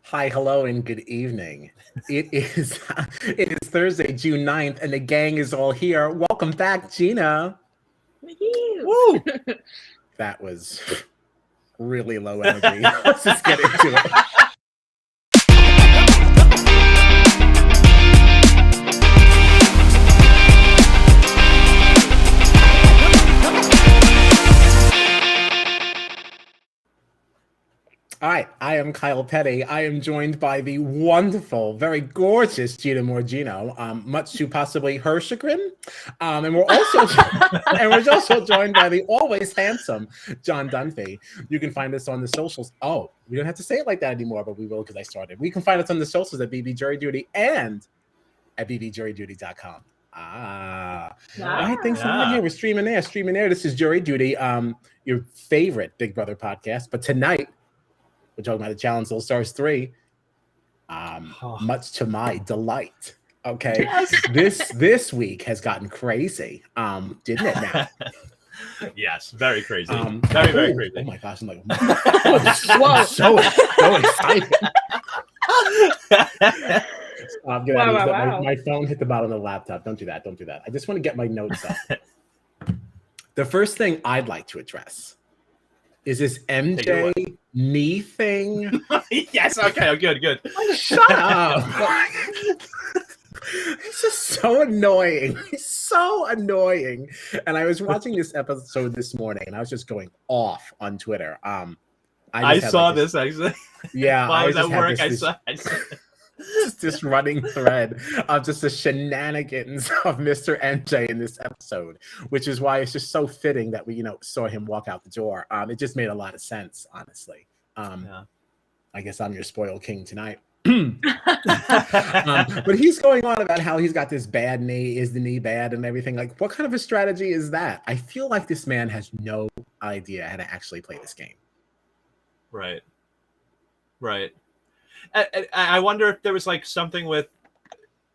Hi, hello, and good evening. It is Thursday, June 9th, and the gang is all here. Welcome back, Gina. Woo! That was really low energy. Let's just get into it. All right, I am Kyle Petty. I am joined by the wonderful, very gorgeous Gina Morgino, much to possibly her chagrin. And we're also joined by the always handsome John Dunphy. You can find us on the socials. Oh, we don't have to say it like that anymore, but we will because I started. We can find us on the socials at BB Jury Duty and at bbjuryduty.com. All right, thanks for being here. We're streaming there. This is Jury Duty, your favorite Big Brother podcast. But tonight, we're talking about the Challenge All Stars 3, much to my delight. Okay, yes. This week has gotten crazy, didn't it? Now, yes, very crazy, very crazy. Oh my gosh, I'm like, I'm so excited. Wow. My phone hit the bottom of the laptop. Don't do that. I just want to get my notes up. The first thing I'd like to address is this MJ knee thing. Yes, okay, good. Shut up. It's just so annoying. It's so annoying. And I was watching this episode this morning, and I was just going off on Twitter. I saw this actually. Yeah, while I was at work. I saw just this running thread of just the shenanigans of Mr. MJ in this episode, which is why it's just so fitting that we, saw him walk out the door. It just made a lot of sense, honestly. I guess I'm your spoiled king tonight. But he's going on about how he's got this bad knee. Is the knee bad and everything? Like, what kind of a strategy is that? I feel like this man has no idea how to actually play this game. Right. I wonder if there was like something with,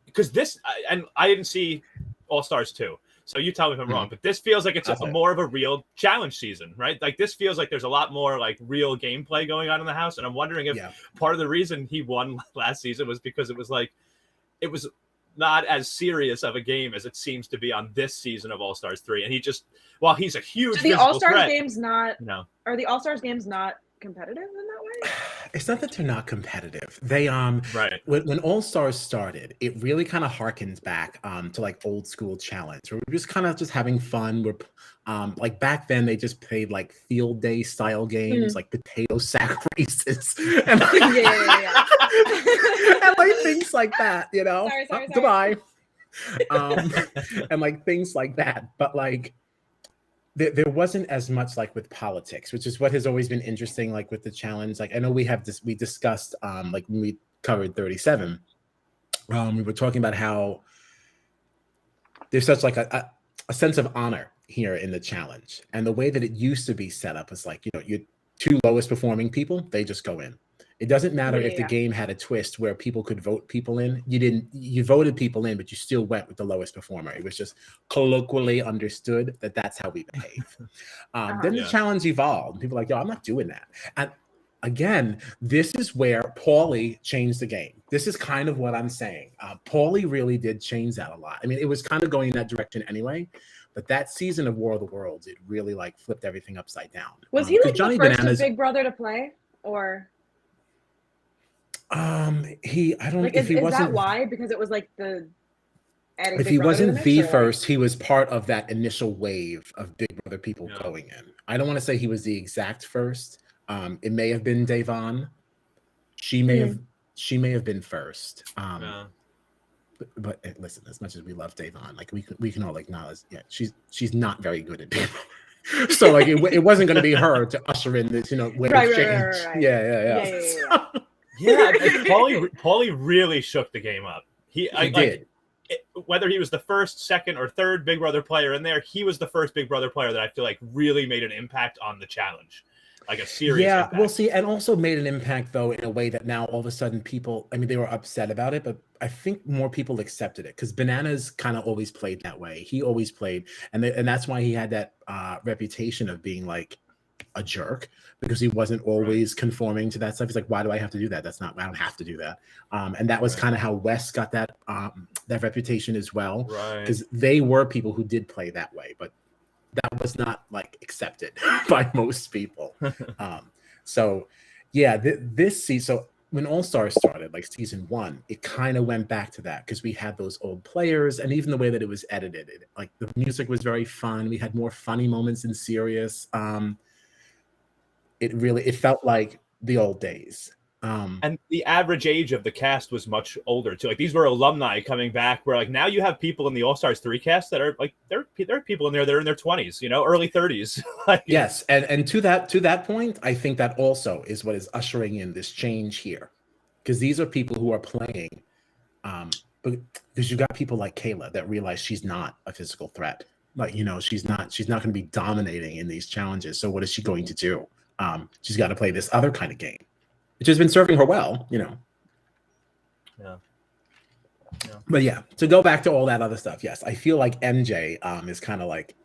because this, and I didn't see All Stars 2, so you tell me if I'm wrong, but this feels like it's more of a real challenge season, right? Like this feels like there's a lot more like real gameplay going on in the house, and I'm wondering if part of the reason he won last season was because it was not as serious of a game as it seems to be on this season of All Stars 3, and he just, while he's a huge so the All Stars threat, games not, are the All Stars games not competitive in that way? It's not that they're not competitive. They when All Stars started, it really kind of harkens back to like old school challenge, where we're just kind of just having fun. We're like back then they just played like field day style games, like potato sack races, and like, and like things like that, Sorry. Goodbye. And like things like that, but like there wasn't as much like with politics, which is what has always been interesting, like with the challenge. Like I know we discussed like when we covered 37, we were talking about how there's such like a sense of honor here in the challenge, and the way that it used to be set up is like, your two lowest performing people, they just go in. It doesn't matter if the game had a twist where people could vote people in. You voted people in, but you still went with the lowest performer. It was just colloquially understood that that's how we behave. Then the challenge evolved. People were like, yo, I'm not doing that. And again, this is where Paulie changed the game. This is kind of what I'm saying. Paulie really did change that a lot. I mean, it was kind of going in that direction anyway. But that season of War of the Worlds, it really like flipped everything upside down. Was he like the first Big Brother to play, or? I don't like, if he wasn't. Is that why? Because it was like the. If he wasn't the first, he was part of that initial wave of Big Brother people going in. I don't want to say he was the exact first. It may have been Davon. She may have been first. But listen, as much as we love Davon, like we can all acknowledge, she's not very good at people. So like it wasn't going to be her to usher in this, wave change. Right. Yeah. Paulie really shook the game up. He did. Whether he was the first, second, or third Big Brother player in there, he was the first Big Brother player that I feel like really made an impact on the challenge. like a serious impact. We'll see, and also made an impact though in a way that now all of a sudden people, I mean, they were upset about it, but I think more people accepted it because Bananas kind of always played that way. He always played, and that's why he had that reputation of being like a jerk, because he wasn't always conforming to that stuff. He's like, why do I have to do that? I don't have to do that. And that was kind of how Wes got that that reputation as well, because they were people who did play that way, but that was not like accepted by most people. So yeah, this season, so when All Stars started, like season 1, it kind of went back to that because we had those old players, and even the way that it was edited, like the music was very fun. We had more funny moments than serious. It felt like the old days. And the average age of the cast was much older too. Like these were alumni coming back. Where like now you have people in the All Stars 3 cast that are like there are people in there that are in their 20s, early 30s. Like, yes, and to that point, I think that also is what is ushering in this change here, because these are people who are playing, but because you got people like Kayla that realize she's not a physical threat. Like she's not going to be dominating in these challenges. So what is she going to do? She's got to play this other kind of game, which has been serving her well, Yeah. But yeah, to go back to all that other stuff, yes, I feel like MJ is kind of like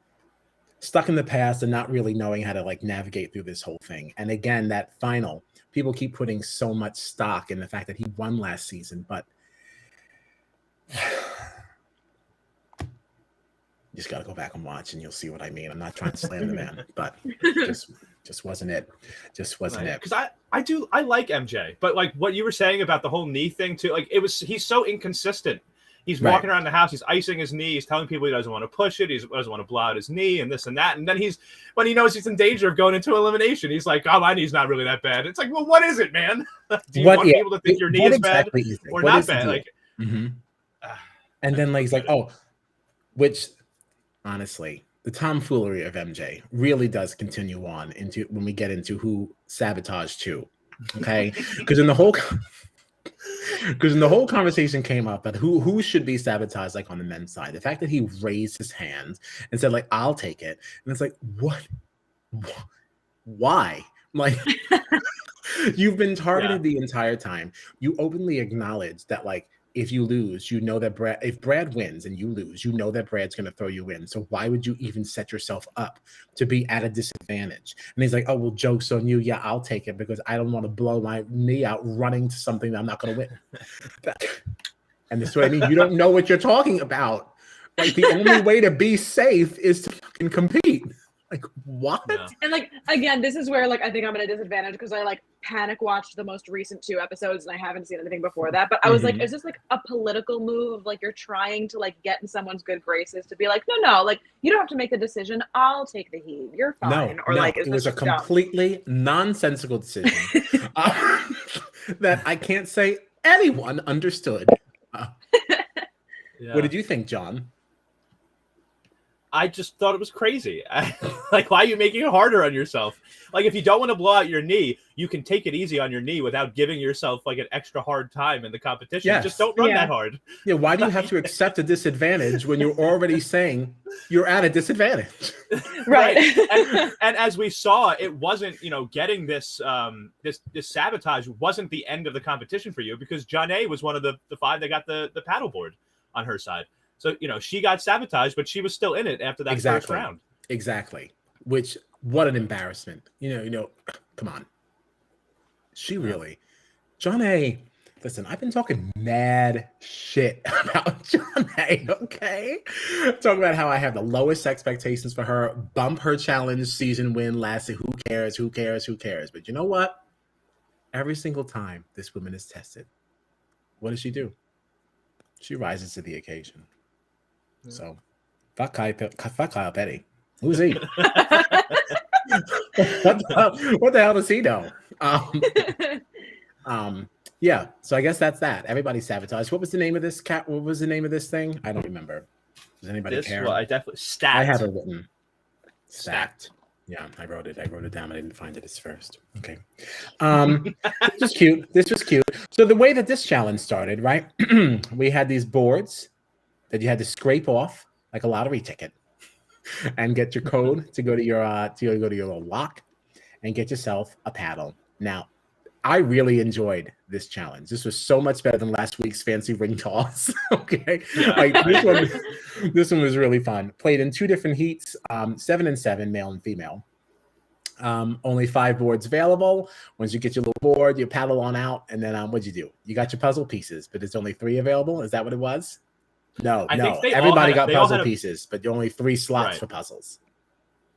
stuck in the past and not really knowing how to like navigate through this whole thing. And again, that final, people keep putting so much stock in the fact that he won last season, but you just got to go back and watch and you'll see what I mean. I'm not trying to slam the man, but just wasn't it. Just wasn't it. Because I like MJ, but like what you were saying about the whole knee thing too, like he's so inconsistent. He's walking around the house, he's icing his knee, he's telling people he doesn't want to push it, he doesn't want to blow out his knee and this and that. And then when he knows he's in danger of going into elimination, he's like, oh, my knee's not really that bad. It's like, well, what is it, man? Do you want people to think your knee is bad or not bad? Like, and then like he's like, oh, which honestly, the tomfoolery of MJ really does continue on into when we get into who sabotaged too. Okay, because in the whole conversation came up that who should be sabotaged, like on the men's side. The fact that he raised his hand and said like, I'll take it, and it's like, what? Why? Like, you've been targeted the entire time. You openly acknowledge that like, if you lose, you know that if Brad wins and you lose, you know that Brad's going to throw you in. So why would you even set yourself up to be at a disadvantage? And he's like, oh, well, joke's on you. Yeah, I'll take it because I don't want to blow my knee out running to something that I'm not going to win. And this is what I mean. You don't know what you're talking about. Like, the only way to be safe is to fucking compete. Like, what? Yeah. And like, again, this is where like I think I'm at a disadvantage because I like panic watched the most recent 2 episodes and I haven't seen anything before that. But I was like, is this like a political move? Like you're trying to like get in someone's good graces to be like, no, like you don't have to make the decision. I'll take the heat. You're fine. No, like it was a completely nonsensical decision that I can't say anyone understood. What did you think, John? I just thought it was crazy. Like, why are you making it harder on yourself? Like, if you don't want to blow out your knee, you can take it easy on your knee without giving yourself like an extra hard time in the competition. Yes. Just don't run that hard. Yeah, why do you have to accept a disadvantage when you're already saying you're at a disadvantage? Right. And as we saw, it wasn't, getting this this sabotage wasn't the end of the competition for you because Janae was one of the 5 that got the paddleboard on her side. So, she got sabotaged, but she was still in it after that first round. Exactly. Which, what an embarrassment. Come on. She really, Janae, listen, I've been talking mad shit about Janae, okay? Talking about how I have the lowest expectations for her, bump her challenge season win last year. Who cares? But you know what? Every single time this woman is tested, what does she do? She rises to the occasion. So, fuck Kyle Petty. Who's he? What the hell does he know? Yeah. So I guess that's that. Everybody sabotaged. What was the name of this cat? What was the name of this thing? I don't remember. Does anybody care? Well, I definitely stacked. I have it written. Stacked. Yeah, I wrote it down. I didn't find it as first. Okay. This was cute. So the way that this challenge started, right? We had these boards that you had to scrape off like a lottery ticket and get your code to go to your little lock. and get yourself a paddle. Now, I really enjoyed this challenge. This was so much better than last week's fancy ring toss. Okay. Yeah. Like this one was really fun. Played in 2 different heats, 7 and 7, male and female. Only 5 boards available. Once you get your little board, you paddle on out, and then what'd you do? You got your puzzle pieces, but there's only 3 available. Is that what it was? No. Everybody got puzzle pieces, but only 3 slots for puzzles.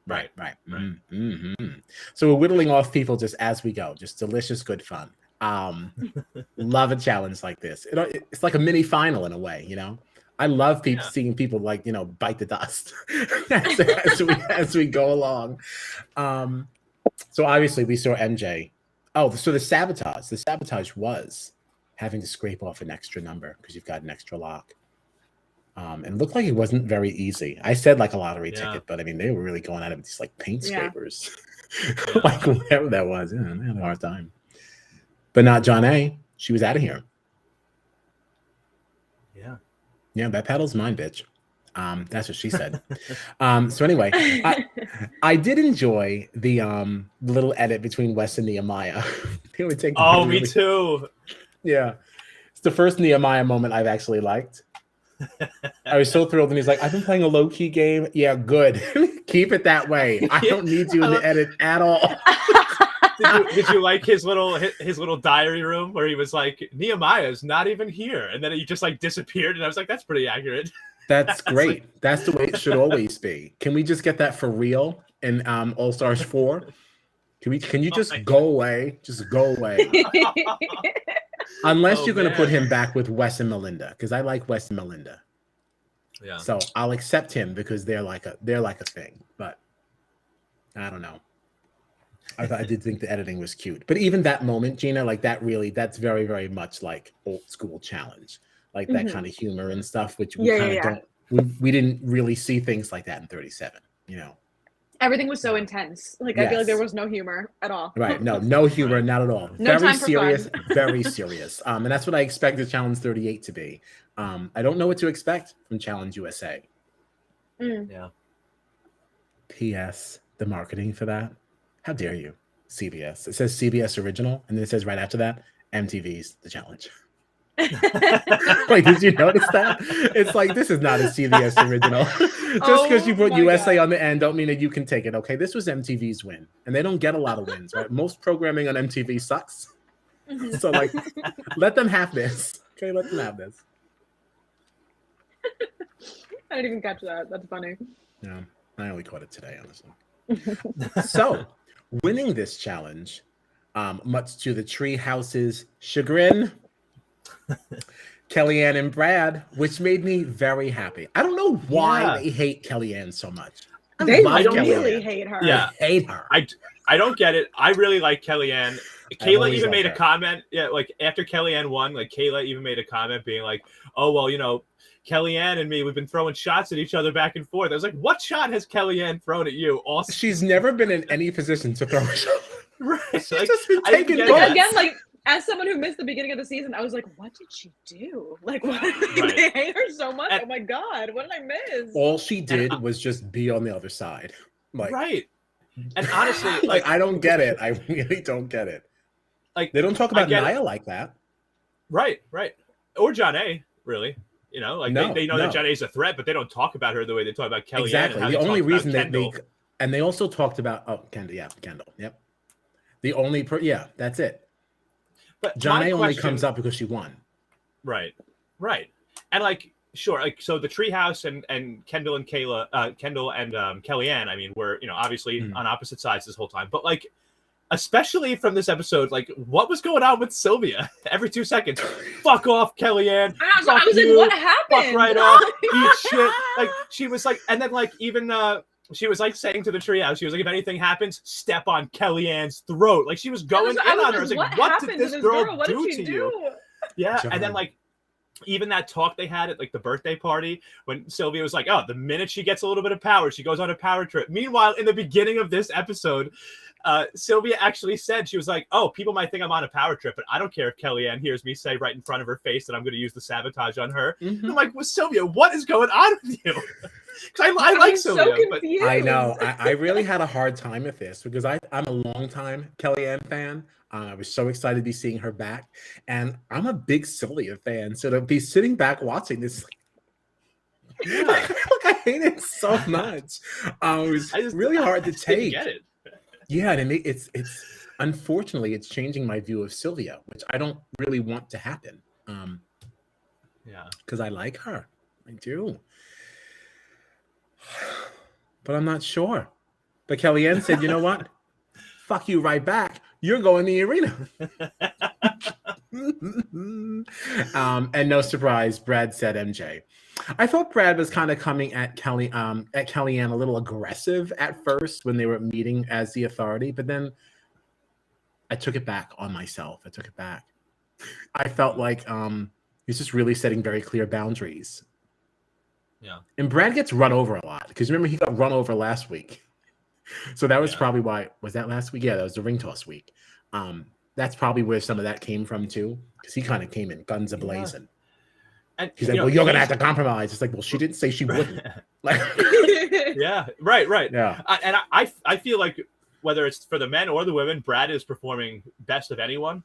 Right. So we're whittling off people just as we go. Just delicious, good fun. Love a challenge like this. It's like a mini final in a way, you know. I love seeing people like, you know, bite the dust as we go along. So obviously we saw MJ. Oh, so the sabotage was having to scrape off an extra number because you've got an extra lock. And it looked like it wasn't very easy. I said like a lottery ticket, but I mean, they were really going at it with these like paint scrapers, like whatever that was. Yeah, they had a hard time. But not John A. She was out of here. Yeah, that paddle's mine, bitch. That's what she said. So anyway, I did enjoy the little edit between Wes and Nehemiah. Me too. Yeah, it's the first Nehemiah moment I've actually liked. I was so thrilled, and he's like, "I've been playing a low-key game." Yeah, good. Keep it that way. I don't need you in the edit at all. Did you like his little diary room where he was like, Nehemiah's not even here, and then he just like disappeared, and I was like, that's pretty accurate. That's great. That's the way it should always be. Can we just get that for real in All Stars 4? Can you just go away? Just go away. Unless you're going to put him back with Wes and Melinda, because I like Wes and Melinda. Yeah. So I'll accept him because they're like a thing. But I don't know. I did think the editing was cute. But even that moment, Gina, like that's very, very much like old school challenge. Like that kind of humor and stuff, which we don't. We didn't really see things like that in 37. You know. Everything was so intense. Like I feel like there was no humor at all. Right. No humor, not at all. No very time for serious, fun. very serious. And that's what I expected Challenge 38 to be. I don't know what to expect from Challenge USA. Yeah. P.S. The marketing for that. How dare you? CBS. It says CBS Original, and then it says right after that, MTV's The Challenge. Like, did you notice that? It's like, this is not a CBS Original. Just because you put USA on the end don't mean that you can take it. Okay, this was MTV's win, and they don't get a lot of wins, right? Most programming on MTV sucks. So like, let them have this. Okay, let them have this. I didn't even catch that. That's funny. Yeah, I only caught it today, honestly. So, winning this challenge, much to the Treehouse's chagrin, Kellyanne and Brad, which made me very happy. I don't know why they hate Kellyanne so much. They really hate her. Yeah, I hate her. I don't get it. I really like Kellyanne. Kayla even made a comment. Yeah, like after Kellyanne won, like Kayla even made a comment being like, "Oh well, you know, Kellyanne and me, we've been throwing shots at each other back and forth." I was like, "What shot has Kellyanne thrown at you?" Also, she's never been in any position to throw a shot. Right? She's like, just been taking bullets. Again, like as someone who missed the beginning of the season, I was like, "What did she do? Like, what? They hate her so much? Oh my god, what did I miss?" All she did was just be on the other side. Like, right. And honestly, like I don't get it. I really don't get it. Like they don't talk about Nia like that. Right. Or John A. Really. You know, like they know that John A is a threat, but they don't talk about her the way they talk about Kellyanne. Exactly. The only reason that they also talked about Kendall. Yep. The only that's it. But John A only comes up because she won. Right. And like, sure, like so the Treehouse and Kendall and Kellyanne, I mean, were, you know, obviously on opposite sides this whole time. But like, especially from this episode, like what was going on with Sylvia every 2 seconds? Fuck off, Kellyanne. I was like, what happened? Fuck right off. Eat shit. Like she was like, and then like even she was like saying to the Treehouse, she was like, if anything happens, step on Kellyanne's throat. Like she was going in on her. I was like, what did this girl do to you? Yeah. And then like even that talk they had at like the birthday party when Sylvia was like, oh, the minute she gets a little bit of power, she goes on a power trip. Meanwhile, in the beginning of this episode, Sylvia actually said, she was like, oh, people might think I'm on a power trip, but I don't care if Kellyanne hears me say right in front of her face that I'm going to use the sabotage on her. I'm like, well, Sylvia, what is going on with you? Because I like so Sylvia, but confused. I know. I really had a hard time with this because I'm a longtime Kellyanne fan. I was so excited to be seeing her back, and I'm a big Sylvia fan. So to be sitting back watching this, yeah. like I hate it so much. It was really hard to didn't take. get it. Yeah, and it's unfortunately it's changing my view of Sylvia, which I don't really want to happen. Yeah, because I like her, I do, but I'm not sure. But Kellyanne said, "You know what? Fuck you right back. You're going to the arena." And no surprise, Brad said MJ. I thought Brad was kind of coming at Kellyanne a little aggressive at first when they were meeting as the authority, but then I took it back on myself. I took it back. I felt like he's just really setting very clear boundaries. yeah. And Brad gets run over a lot because remember he got run over last week. So that was probably why. Was that last week? Yeah, that was the ring toss week. That's probably where some of that came from too, because he kind of came in guns a-blazing. And he's like, "Well, you're gonna have to compromise." It's like, well, she didn't say she wouldn't. Like, yeah, right. Yeah, I feel like whether it's for the men or the women, Brad is performing best of anyone.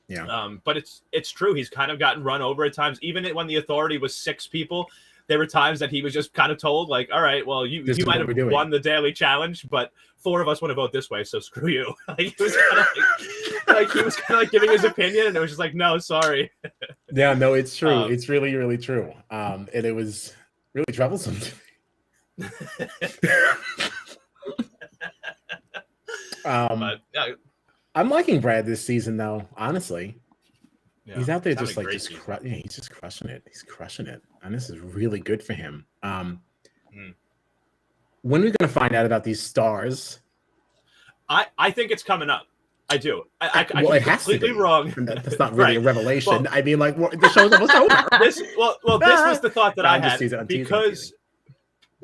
Yeah. But it's true. He's kind of gotten run over at times. Even when the authority was 6 people, there were times that he was just kind of told, like, all right, well, you might have won the daily challenge, but 4 of us want to vote this way, so screw you. Like, he was kind of giving his opinion, and it was just like, no, sorry. Yeah, no, it's true. It's really, really true. And it was really troublesome to me. But, I'm liking Brad this season, though. Honestly, he's out there he's just like he's just crushing it. He's crushing it, and this is really good for him. When are we going to find out about these stars? I think it's coming up. I do. I well, it has completely to be. wrong. That's not really Right. a revelation. Well, I mean, like the show's almost over. This was the thought that I had because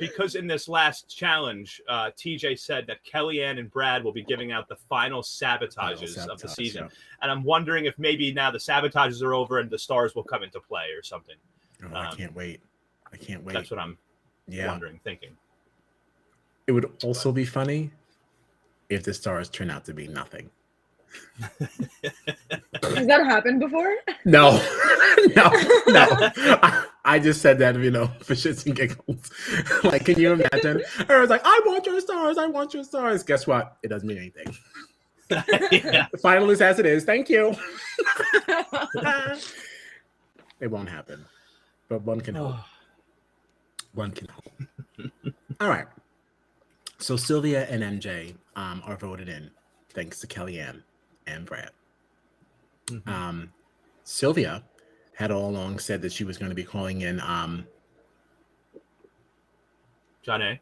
because in this last challenge, TJ said that Kellyanne and Brad will be giving out the final sabotages of the season. Yeah. And I'm wondering if maybe now the sabotages are over and the stars will come into play or something. Oh, I can't wait. That's what I'm thinking. It would also be funny if the stars turn out to be nothing. Has that happened before? No. I just said that, for shits and giggles. Like, can you imagine? I was like, I want your stars. Guess what? It doesn't mean anything. Yeah. The final is as it is. Thank you. It won't happen. But one can hope. All right. So Sylvia and MJ are voted in thanks to Kellyanne and Brad. Mm-hmm. Sylvia had all along said that she was going to be calling in John A.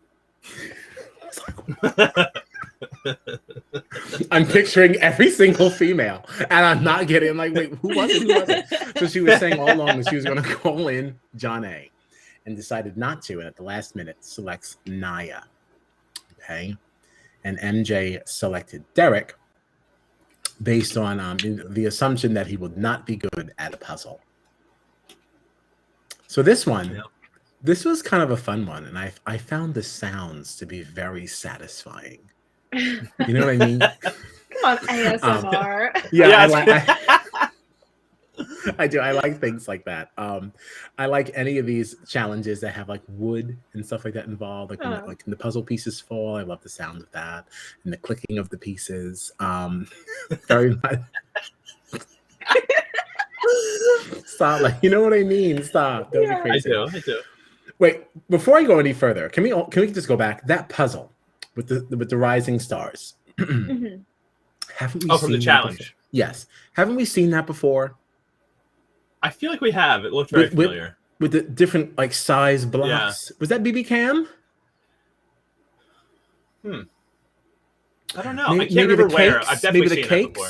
I'm picturing every single female, and I'm not getting like, wait, who was it? So she was saying all along that she was going to call in John A. and decided not to, and at the last minute selects Naya. Okay, and MJ selected Derek based on the assumption that he would not be good at a puzzle. So this one, this was kind of a fun one, and I found the sounds to be very satisfying. You know what I mean? Come on, ASMR. I do. I like things like that. I like any of these challenges that have like wood and stuff like that involved. Like, when the puzzle pieces fall, I love the sound of that and the clicking of the pieces. Very much. Stop! Like, you know what I mean? Stop! Don't be crazy. I do. Wait, before I go any further, can we just go back? That puzzle with the rising stars. Mm-hmm. Haven't we from seen the challenge? Yes. Haven't we seen that before? I feel like we have. It looked very familiar. With the different like size blocks. Yeah. Was that BB Cam? I don't know. I can't remember where. I've definitely seen that before.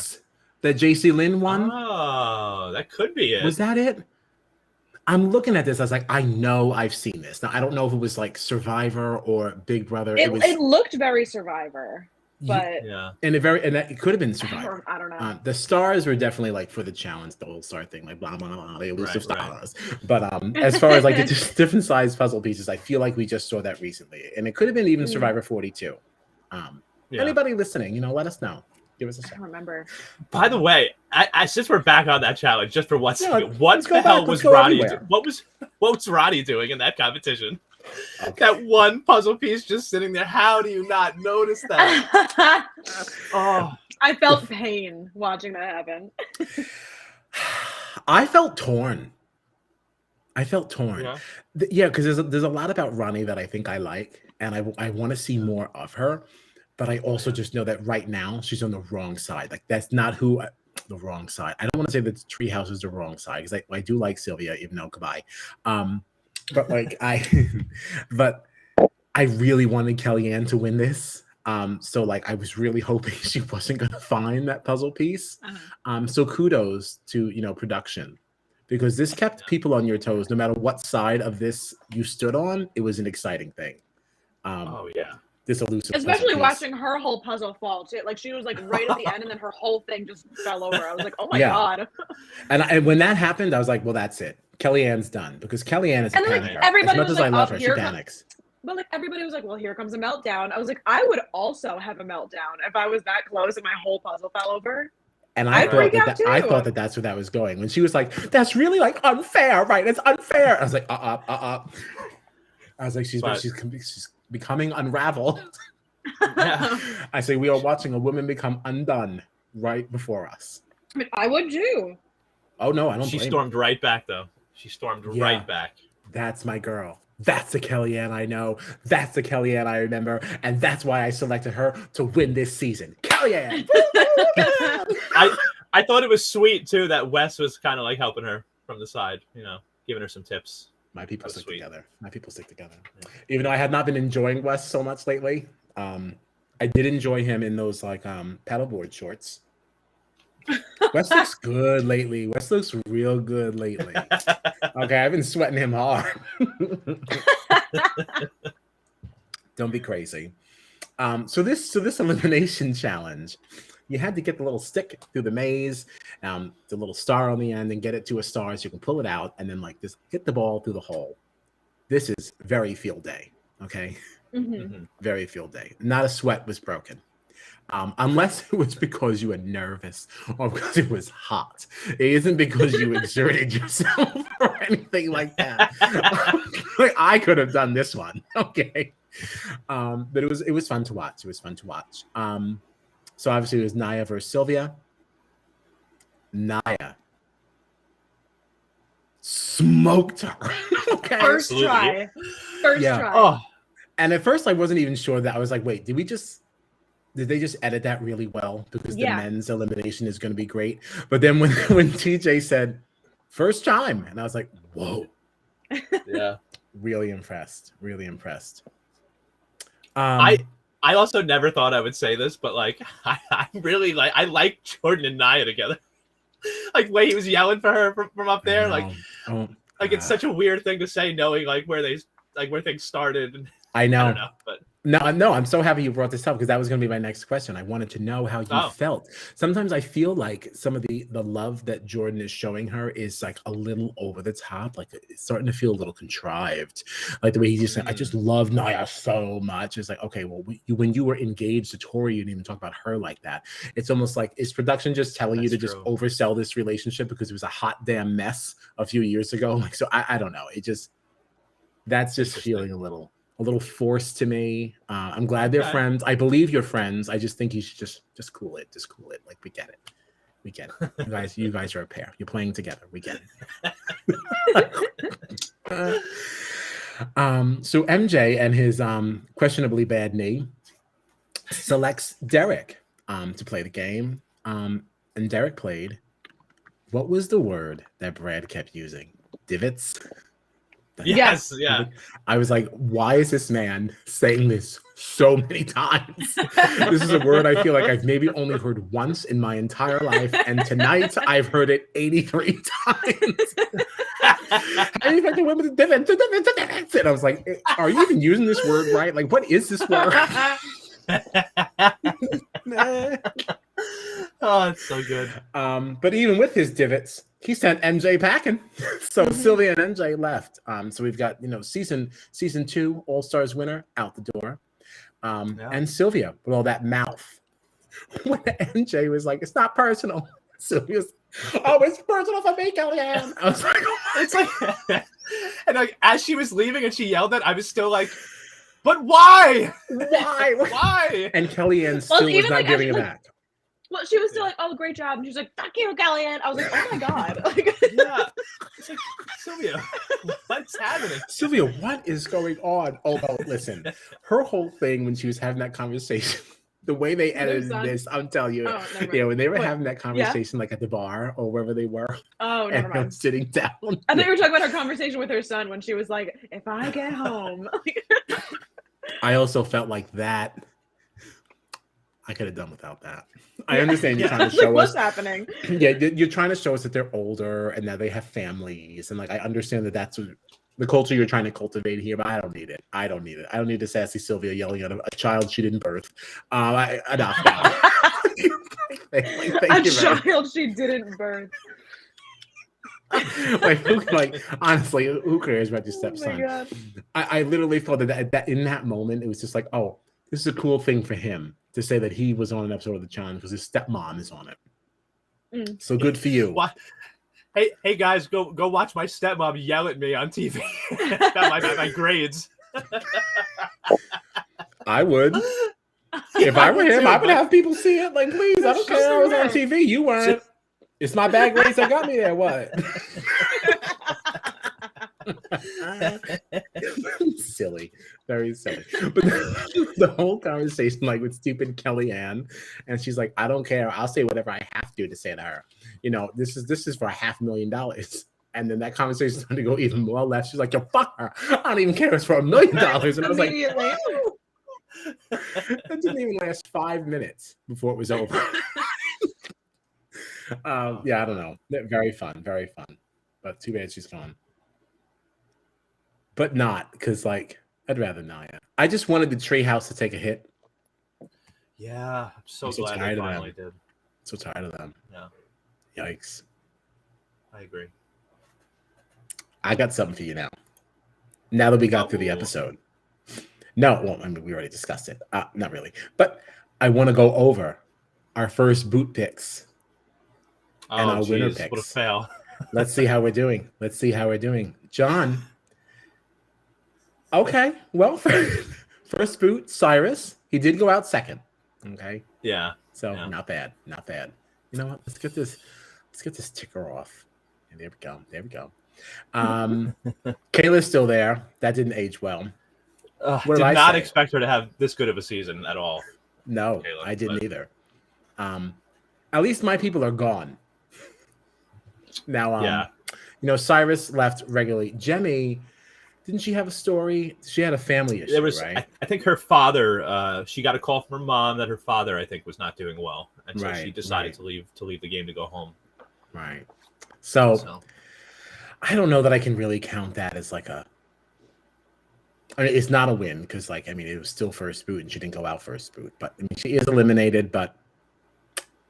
That JC Lynn won? Oh, that could be it. Was that it? I'm looking at this. I was like, I know I've seen this. Now, I don't know if it was like Survivor or Big Brother. It looked very Survivor. but and it could have been Survivor. I don't know. The stars were definitely like for the challenge, the whole star thing, like blah blah blah, the elusive stars. Right. But as far as like the different size puzzle pieces, I feel like we just saw that recently, and it could have been even Survivor 42. Anybody listening, let us know. Give us a shout. I don't remember. By the way, I since we're back on that challenge, just for 1 second, what the hell was Roddy? What was Roddy doing in that competition? Okay. That one puzzle piece just sitting there. How do you not notice that? I felt pain watching that happen. I felt torn. Yeah, because there's a lot about Ronnie that I think I like, and I want to see more of her. But I also just know that right now she's on the wrong side. Like that's not the wrong side. I don't want to say that Treehouse is the wrong side because I do like Sylvia, even though goodbye. But like but I really wanted Kellyanne to win this. So like I was really hoping she wasn't going to find that puzzle piece. So kudos to production, because this kept people on your toes. No matter what side of this you stood on, it was an exciting thing. This elusive, especially watching her whole puzzle fall too. Like she was like right at the end, and then her whole thing just fell over. I was like, oh my god. And when that happened, I was like, well, that's it. Kellyanne's done, because Kellyanne is a panicker. As much as I love her, she panics. But like everybody was like, well, here comes a meltdown. I was like, I would also have a meltdown if I was that close and my whole puzzle fell over. And I thought that that's where that was going. When she was like, that's really like unfair, right? It's unfair. I was like, I was like, she's becoming unraveled. I say we are watching a woman become undone right before us. I mean, I would too. Oh no, I don't. She stormed right back though. She stormed right back. That's my girl. That's the Kellyanne I know. That's the Kellyanne I remember, and that's why I selected her to win this season. Kellyanne. I thought it was sweet too that Wes was kind of like helping her from the side, giving her some tips. My people stick together. Yeah. Even though I had not been enjoying Wes so much lately, I did enjoy him in those like paddleboard shorts. Wes looks good lately. Wes looks real good lately. Okay, I've been sweating him hard. Don't be crazy. So this elimination challenge, you had to get the little stick through the maze, the little star on the end, and get it to a star so you can pull it out, and then like just hit the ball through the hole. This is very field day, okay? Very field day. Not a sweat was broken. Unless it was because you were nervous or because it was hot. It isn't because you exerted yourself or anything like that. Like I could have done this one, okay? But it was fun to watch. So obviously it was Naya versus Sylvia. Naya smoked her. Okay. First try. Oh, and at first I wasn't even sure that. I was like, wait, did they just edit that really well? Because the men's elimination is going to be great. But then when TJ said first time, and I was like, whoa. Yeah. Really impressed. I also never thought I would say this, but like I really like Jordan and Naya together. Like the way he was yelling for her from up there, it's such a weird thing to say, knowing like where things started. And I know. I don't know, but no, I'm so happy you brought this up, because that was going to be my next question. I wanted to know how you felt. Sometimes I feel like some of the love that Jordan is showing her is like a little over the top. Like it's starting to feel a little contrived. Like the way he's just saying, I just love Naya so much. It's like, okay, well, when you were engaged to Tori, you didn't even talk about her like that. It's almost like, is production just telling you to just oversell this relationship because it was a hot damn mess a few years ago? Like, so I don't know. That's just feeling a little forced to me. I'm glad they're friends. I believe you're friends. I just think you should just cool it. Just cool it. Like we get it. You guys are a pair. You're playing together. We get it. So MJ and his questionably bad knee selects Derek to play the game. And Derek played. What was the word that Brad kept using? Divots. Yes, yeah. I was like, why is this man saying this so many times? This is a word I feel like I've maybe only heard once in my entire life, and tonight I've heard it 83 times. How do you think women divots? And I was like, are you even using this word right? Like, what is this word? Oh, it's so good. But even with his divots, he sent MJ packing. So Sylvia and MJ left. So we've got season 2 All Stars winner out the door. And Sylvia with all that mouth. When MJ was like, "It's not personal," Sylvia's, "Oh, it's personal for me, Kellyanne." I was like, it's like, and like as she was leaving and she yelled it, I was still like, "But why? Why?" And Kellyanne still was not giving it back. Well, she was still like, "Oh, great job," and she was like, "Fuck you, Kellyanne." I was like, "Oh my god!" Yeah, it's like, Sylvia, what's happening? Sylvia, what is going on? Oh, listen, her whole thing when she was having that conversation. The way they edited this, I'm telling you, when they were having that conversation, like at the bar or wherever they were. Oh, never mind. Sitting down. I thought you were talking about her conversation with her son when she was like, "If I get home." I also felt like that. I could have done without that. I understand you're trying to show what's us happening. Yeah, you're trying to show us that they're older and that they have families, and like I understand that that's the culture you're trying to cultivate here, but I don't need it. I don't need a sassy Sylvia yelling at a child she didn't birth. Enough. A child she didn't birth. Honestly, who cares about your stepson? Oh I literally thought that in that moment, it was just like, oh, this is a cool thing for him to say that he was on an episode of the challenge because his stepmom is on it. So good for you. What? Hey guys, go watch my stepmom yell at me on TV about my grades. I would. If I were him, I would have people see it. Like, please, I don't care. I was on TV. You weren't. It's my bad grades that got me there. What? Silly, very silly. But the whole conversation, like with stupid Kellyanne, and she's like, "I don't care. I'll say whatever I have to say to her. This is for $500,000." And then that conversation started to go even more left. She's like, "Yo, fuck her. I don't even care. It's for $1 million." And I was like, that didn't even last 5 minutes before it was over. Yeah, I don't know. Very fun, very fun. But too bad she's gone. But not because, like, I'd rather Naya. I just wanted the treehouse to take a hit. Yeah, I'm so glad they finally did. So tired of them. Yeah. Yikes. I agree. I got something for you now. Now that we got through the episode. No, well, I mean, we already discussed it. Not really. But I want to go over our first boot picks. And our winner picks. What a fail. Let's see how we're doing. John. Okay. Well, first boot, Cyrus. He did go out second. Okay. Yeah. So not bad. You know what? Let's get this ticker off. And there we go. Kayla's still there. That didn't age well. Did not expect her to have this good of a season at all. No, Kayla, I didn't either. At least my people are gone. Now, Cyrus left regularly. Jemmy, didn't she have a story? She had a family issue, right? I think her father, she got a call from her mom that her father, I think, was not doing well. And so she decided to leave the game to go home. Right. So I don't know that I can really count that as like I mean, it's not a win because, like, I mean, it was still first boot and she didn't go out first boot. But I mean, she is eliminated. But,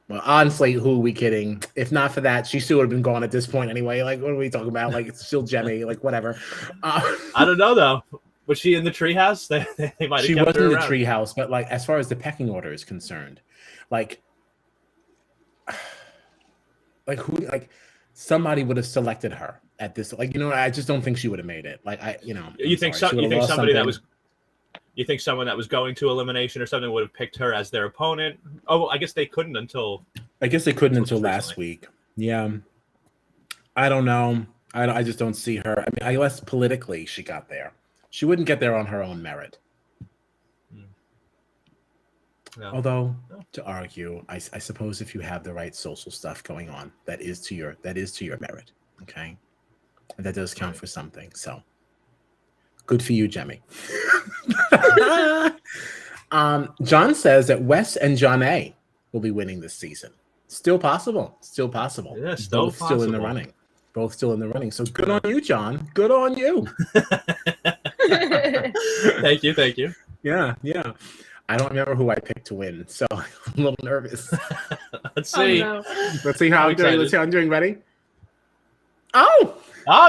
well, honestly, who are we kidding? If not for that, she still would have been gone at this point anyway. Like, what are we talking about? Like, it's still Jemmy. Like, whatever. I don't know, though. Was she in the treehouse? They might have She kept was her in the around. treehouse, but, like, as far as the pecking order is concerned, like who, like, somebody would have selected her at this. Like, I just don't think she would have made it. Like, you think someone that was going to elimination or something would have picked her as their opponent? Oh, I guess they couldn't until last week. Yeah, I don't know. I just don't see her. I mean, unless politically she got there, she wouldn't get there on her own merit. No. Although, to argue, I suppose if you have the right social stuff going on, that is to your merit. Okay, and that does count for something. So, good for you, Jemmy. John says that Wes and John A will be winning this season. Still possible. Yeah, still in the running. Both still in the running. So good on you, John. Good on you. Thank you. Yeah. I don't remember who I picked to win, so I'm a little nervous. Let's see. Oh, no. Let's see how I'm doing. excited. Let's see how I'm doing. Ready? Oh,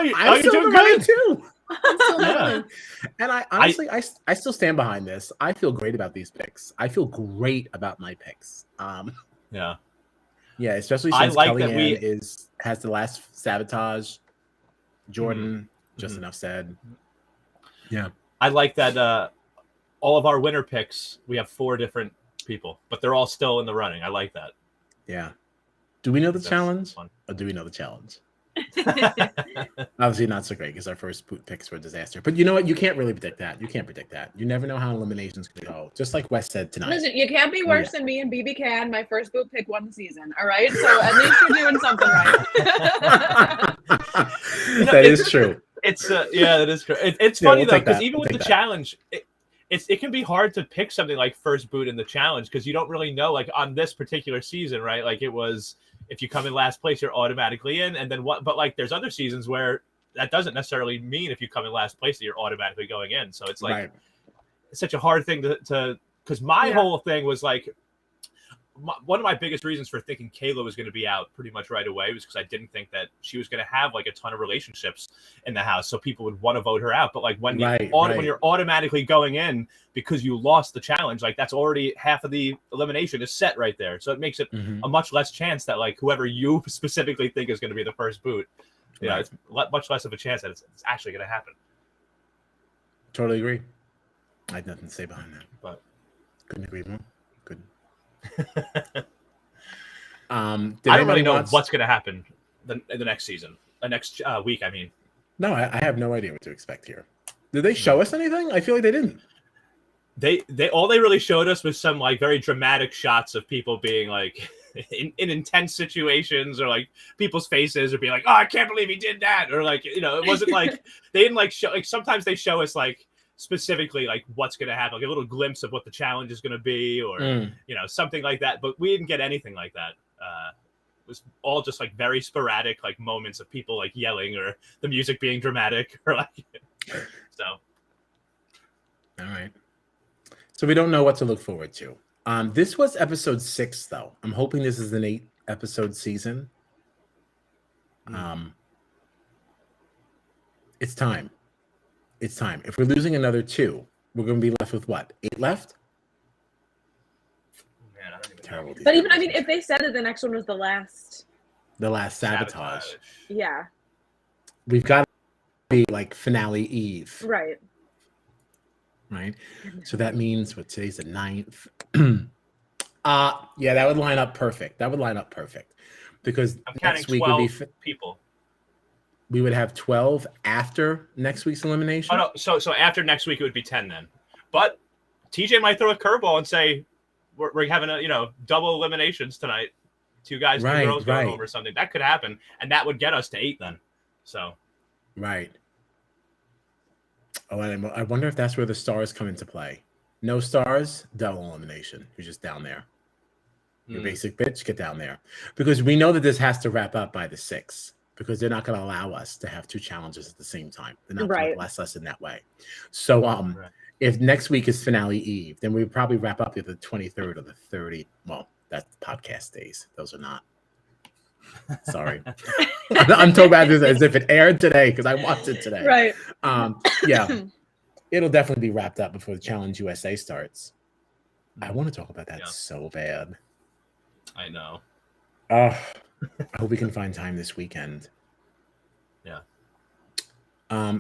you're I'm still doing running good. too. I'm still Yeah. running. And I honestly, I still stand behind this. I feel great about these picks. I feel great about my picks. Yeah. Yeah, especially I since like that Kellyanne has the last sabotage. Jordan, just Mhm. enough said. Yeah. I like that all of our winner picks, we have 4 different people, but they're all still in the running. I like that. Yeah. Do we know the That's challenge? fun. Or do we know the challenge? Obviously not so great because our first boot picks were a disaster. But you know what? You can't really predict that. You can't predict that. You never know how eliminations can go. Just like Wes said tonight. Listen, you can't be worse than me and BB can. My first boot pick won the season. All right, so at least you're doing something right. That is true. It's that is true. It's Yeah, funny we'll though, take because that. even We'll with the take that. challenge, it can be hard to pick something like first boot in the challenge because you don't really know. Like on this particular season, right? Like it was, if you come in last place, you're automatically in, and then what? But like there's other seasons where that doesn't necessarily mean if you come in last place that you're automatically going in. So it's like Right. it's such a hard thing to because my whole thing was like. One of my biggest reasons for thinking Kayla was going to be out pretty much right away was because I didn't think that she was going to have like a ton of relationships in the house, so people would want to vote her out. But like when when you're automatically going in because you lost the challenge, like that's already half of the elimination is set right there. So it makes it a much less chance that like whoever you specifically think is going to be the first boot, it's much less of a chance that it's actually going to happen. Totally agree. I had nothing to say behind that, but couldn't agree more. Couldn't. I don't really know what's going to happen in the next season, the next week. I mean, no, I have no idea what to expect here. Did they show us anything? I feel like they didn't. They really showed us was some like very dramatic shots of people being like in intense situations, or like people's faces, or being like, "Oh, I can't believe he did that," or like it wasn't like they didn't like show. Like sometimes they show us like specifically like what's going to happen, like a little glimpse of what the challenge is going to be, or something like that. But we didn't get anything like that. It was all just like very sporadic, like moments of people like yelling or the music being dramatic, or like so. All right. So we don't know what to look forward to. This was episode 6, though. I'm hoping this is an 8-episode season. It's time. It's time. If we're losing another 2, we're going to be left with what? 8 left? Man, I don't even Terrible. But even, I mean, if they said that the next one was the last sabotage. Yeah. We've got to be like finale eve. Right. Right. So that means what, today's the 9th. Yeah, that would line up perfect. Because next week would be people. We would have 12 after next week's elimination. Oh no, so after next week it would be 10 then. But TJ might throw a curveball and say we're having a double eliminations tonight. 2 guys, 2 girls going home or something. That could happen, and that would get us to 8 then. So right. Oh, and I wonder if that's where the stars come into play. No stars, double elimination. You're just down there. Your basic bitch, get down there. Because we know that this has to wrap up by the 6th. Because they're not going to allow us to have 2 challenges at the same time. They're not going to bless us in that way. So if next week is finale eve, then we would probably wrap up either the 23rd or the 30th. Well, that's podcast days. Those are not. Sorry. I'm talking about this as if it aired today because I watched it today. Right. Yeah. It'll definitely be wrapped up before the Challenge USA starts. I want to talk about that so bad. I know. I hope we can find time this weekend. Yeah.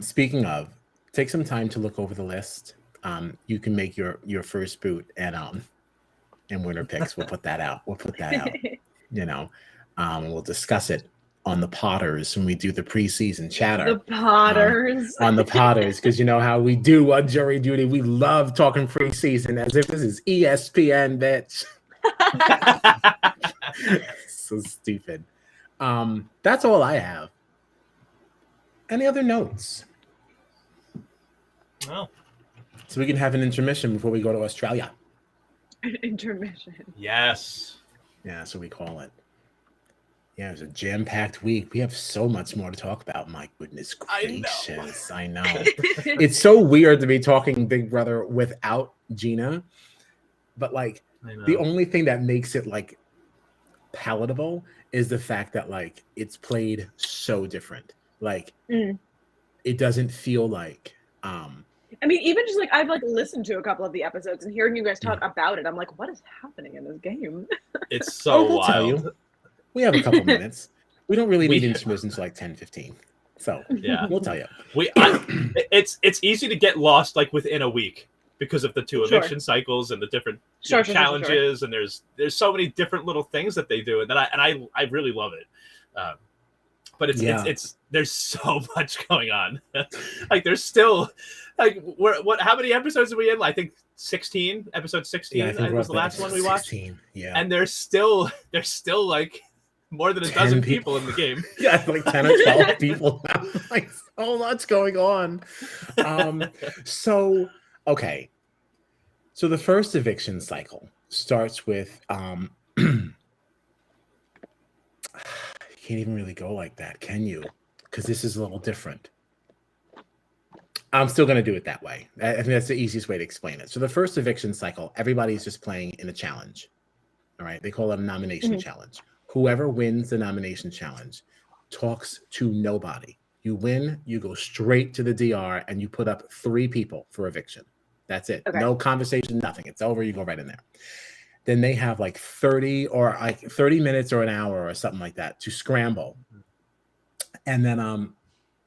Speaking of, take some time to look over the list. You can make your first boot and winner picks. We'll put that out. And we'll discuss it on the Potters when we do the preseason chatter. The Potters. On the Potters, because you know how we do on Jury Duty. We love talking preseason as if this is ESPN, bitch. So stupid. That's all I have. Any other notes? No. So we can have an intermission before we go to Australia. Intermission. Yes. Yeah, that's what we call it. Yeah, it was a jam-packed week. We have so much more to talk about. My goodness gracious. I know. It's so weird to be talking Big Brother without Gina. but like I know. the only thing that makes it like palatable is the fact that like it's played so different. Like it doesn't feel like I mean, even just like I've like listened to a couple of the episodes and hearing you guys talk about it, I'm like, what is happening in this game? It's so we'll wild. tell you. We have a couple minutes. We don't really need intros until like 10-15. So yeah, we'll tell you. It's easy to get lost like within a week because of the two eviction cycles and the different challenges, and there's so many different little things that they do, and that I really love it. But it's there's so much going on. Like there's still like how many episodes are we in? I think 16. Episode 16 Yeah, was the last one we watched. 16, yeah. And there's still like more than a dozen people in the game. Yeah, like 10 or 12 people now. Like so much going on. So okay. So the first eviction cycle starts with you can't even really go like that, can you? Because this is a little different. I'm still going to do it that way. I think that's the easiest way to explain it. So the first eviction cycle, everybody's just playing in a challenge. All right. They call it a nomination challenge. Whoever wins the nomination challenge talks to nobody. You win, you go straight to the DR, and you put up 3 people for eviction. That's it. Okay. No conversation, nothing. It's over. You go right in there. Then they have like 30 minutes or an hour or something like that to scramble. And then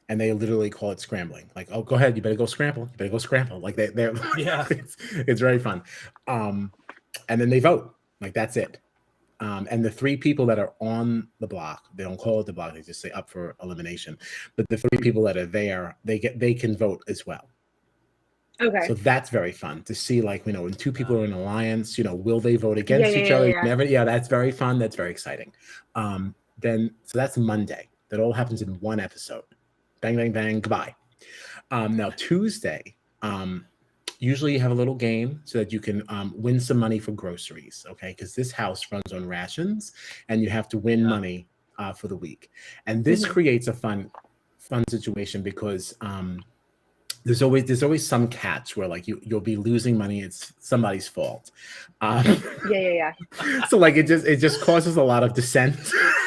and they literally call it scrambling. Like, oh, go ahead, you better go scramble. You better go scramble. Like they're it's very fun. And then they vote. Like that's it. And the 3 people that are on the block, they don't call it the block, they just say up for elimination. But the 3 people that are there, they can vote as well. Okay. So that's very fun to see, like, when 2 people are in an alliance, will they vote against each other? Yeah. That's very fun. That's very exciting. So that's Monday. That all happens in one episode. Bang, bang, bang, goodbye. Now Tuesday, usually you have a little game so that you can win some money for groceries, okay? Because this house runs on rations, and you have to win money for the week. And this creates a fun situation because there's always some catch where like you'll be losing money. It's somebody's fault. So like it just causes a lot of dissent.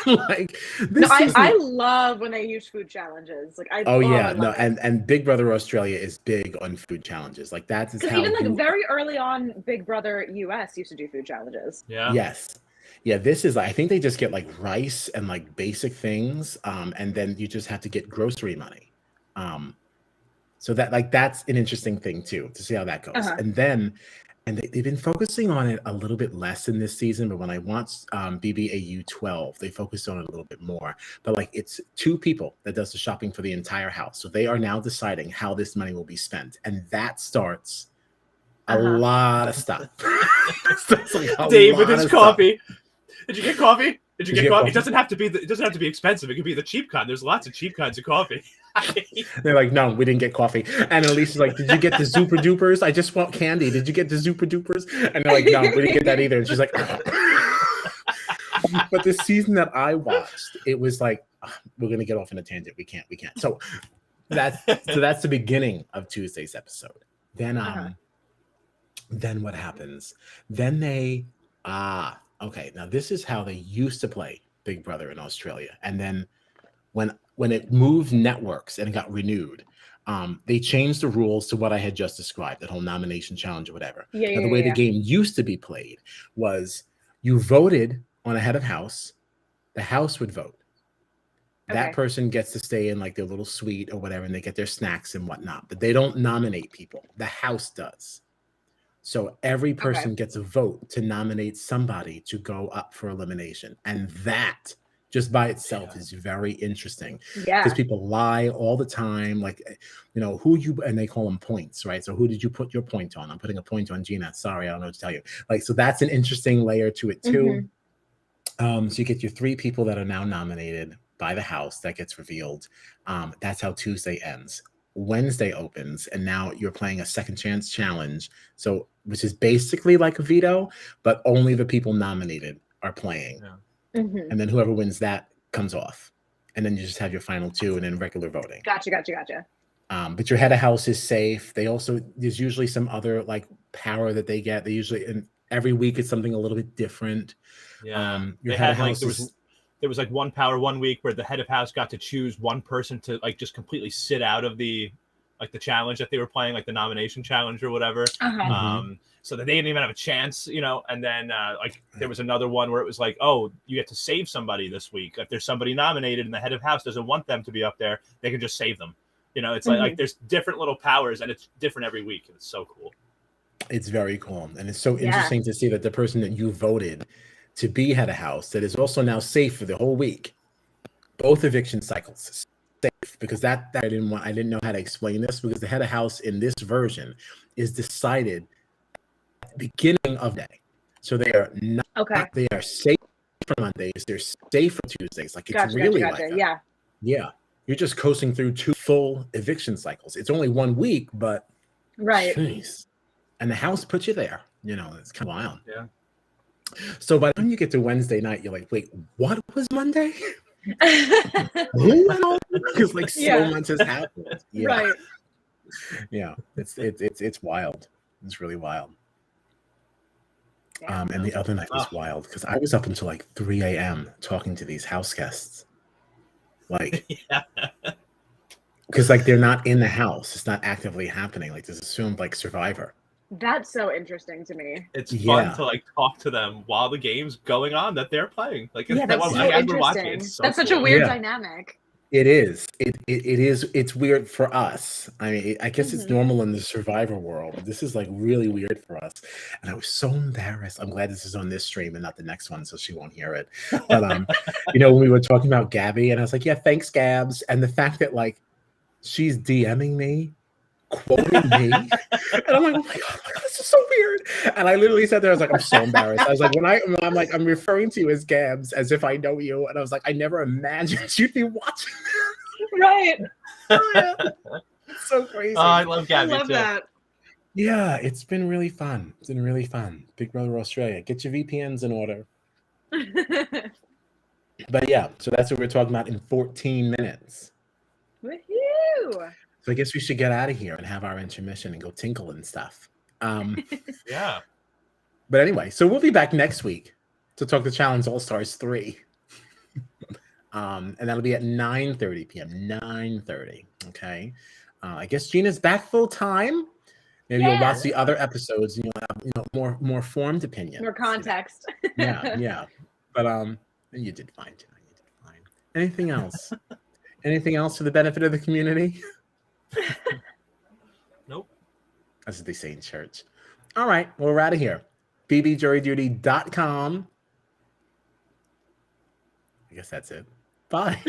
Like this I love when they use food challenges. Like and Big Brother Australia is big on food challenges. Like that is how even like very early on, Big Brother US used to do food challenges. Yeah. Yes. Yeah, this is I think they just get like rice and like basic things, and then you just have to get grocery money. So that's an interesting thing too, to see how that goes. And they've been focusing on it a little bit less in this season, but when I watched BBAU 12, they focused on it a little bit more. But like it's 2 people that does the shopping for the entire house. So they are now deciding how this money will be spent. And that starts a lot of stuff. Like Dave with his coffee. Did you get coffee? Did you get coffee? It doesn't have to be expensive. It could be the cheap kind. There's lots of cheap kinds of coffee. They're like, no, we didn't get coffee. And Elise is like, did you get the Super Dupers? I just want candy. Did you get the Super Dupers? And they're like, no, we didn't get that either. And she's like, but the season that I watched, it was like, we're gonna get off in a tangent. We can't. So that's the beginning of Tuesday's episode. Then then what happens? Then they okay, now this is how they used to play Big Brother in Australia. And then when it moved networks and it got renewed, they changed the rules to what I had just described, that whole nomination challenge or whatever. The way the game used to be played was you voted on a head of house, the house would vote. That person gets to stay in like their little suite or whatever, and they get their snacks and whatnot, but they don't nominate people. The house does. So every person gets a vote to nominate somebody to go up for elimination. And that just by itself is very interesting. Yeah. Because people lie all the time. Like, and they call them points, right? So who did you put your point on? I'm putting a point on Gina. Sorry, I don't know what to tell you. Like, so that's an interesting layer to it too. So you get your 3 people that are now nominated by the house. That gets revealed. That's how Tuesday ends. Wednesday opens, and now you're playing a second chance challenge. So, which is basically like a veto, but only the people nominated are playing. Yeah. And then whoever wins that comes off. And then you just have your final 2 and then regular voting. Gotcha. But your head of house is safe. There's usually some other like power that they get. They usually, and Every week it's something a little bit different. Yeah, Your they head of had like house there was like one power one week where the head of house got to choose one person to like just completely sit out of the challenge that they were playing, like the nomination challenge or whatever. So that they didn't even have a chance, you know. And then like there was another one where it was like, oh, you get to save somebody this week. If there's somebody nominated and the head of house doesn't want them to be up there, they can just save them. You know, it's like there's different little powers, and it's different every week, and it's so cool. It's very cool, and it's so interesting to see that the person that you voted to be head of house that is also now safe for the whole week. Both eviction cycles safe, because that I didn't know how to explain this, because the head of house in this version is decided at the beginning of the day. So they are not they are safe for Mondays, they're safe for Tuesdays. Like it's really like that. Yeah. You're just coasting through 2 full eviction cycles. It's only 1 week, but geez. And the house puts you there. You know, it's kind of wild. Yeah. So by the time you get to Wednesday night, you're like, wait, what was Monday? Because like so much has happened. Yeah. Right. Yeah. It's wild. It's really wild. Yeah. And the other night was wild because I was up until like 3 a.m. talking to these house guests. Like, because like they're not in the house. It's not actively happening. Like this assumed like Survivor. That's so interesting to me. It's fun to like talk to them while the game's going on that they're playing. Like, that's so interesting. That's such a weird dynamic. It is. It is. It's weird for us. I mean, I guess it's normal in the Survivor world, but this is like really weird for us. And I was so embarrassed. I'm glad this is on this stream and not the next one, so she won't hear it. But you know, when we were talking about Gabby, and I was like, "Yeah, thanks, Gabs," and the fact that like she's DMing me, quoting me, and I'm like, oh my god, this is so weird. And I literally sat there, I was like, I'm so embarrassed. I was like, I'm like, I'm referring to you as Gabs as if I know you, and I was like, I never imagined you'd be watching this. Right. Oh, yeah. It's so crazy. Oh, I love Gabby. I love that. Yeah, it's been really fun. It's been really fun. Big Brother Australia, get your VPNs in order. But yeah, so that's what we're talking about in 14 minutes. Woohoo! So I guess we should get out of here and have our intermission and go tinkle and stuff. Yeah. But anyway, so we'll be back next week to talk the Challenge All-Stars 3. And that'll be at 9:30 p.m. 9:30. Okay. I guess Gina's back full time. Maybe you'll watch the other episodes and you'll have more formed opinions. More context. Yeah. But you did fine tonight. You did fine. Anything else? Anything else for the benefit of the community? Nope. That's what they say in church. All right, well, we're out of here. bbjuryduty.com. I guess that's it. Bye.